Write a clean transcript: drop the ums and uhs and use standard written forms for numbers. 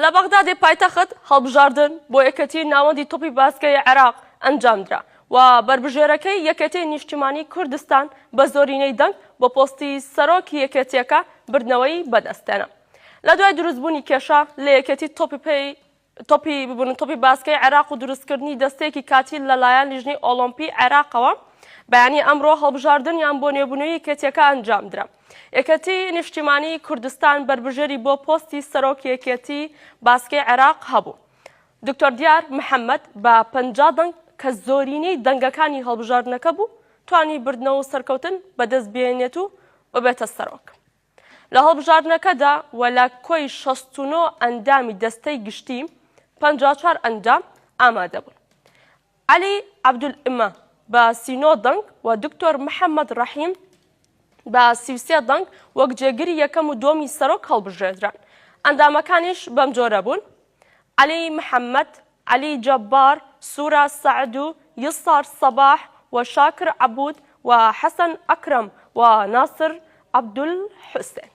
لە بەغدادی پایتەخت هەڵبژاردن بۆ یەکەتی ناوەندی تۆپی باسکەی عێراق ئەنجامدرا و بربژێرەکەی یەکێتی نیشتیمانی کوردستان بە زۆرینەی دەنگ بۆ پۆستی سەرۆکی یەکێتیەکە بردنەوەی بەدەستێنە. لە دوای دروستبوونی کێشە لە یەکێتی تۆپی باسکەی عێراق و دروستکردنی دەستەیەکی کاتیل لەلایەن لیژنەی ئۆلۆمپی عێراقەوە بەیانی ئەمڕۆ هەڵبژاردنیان بۆ نوێبوونەوەی یەکێتیەکە ئەنجامدرا. یەکێتی نیشتیمانی کوردستان بربژێری بۆ پۆستی سەرۆکی یەکێتی باسکەی عێراق هەبوو. دکتۆر دیار محەممەد بە 50 دەنگ کە زۆرینەی دەنگەکانی هەڵبژاردنەکە بوو توانی بردنەوە و سەرکەوتن بەدەست بێنێت و ببێتە سەرۆک. لە هەڵبژاردنەکەدا وە لە کۆی 69 ئەندامی دەستەی گشتی 54 ئەندام ئامادە بوون. عەلی عەبدولئیمە بە 39 دەنگ و دکتۆر محەممەد ڕەحیم بە 33 دەنگ وەک جێگیری یەکەم و دۆمی سەرۆک هەڵبژێردران. ئەندامەکانیش بەم جۆرە بوون: عەلی محەممەد، عەلی جەبار، سوورە سەعد و یسار سەباح و شاکر عەبود و حەسەن ئەکرەم و ناسر عەبدولحوسێن.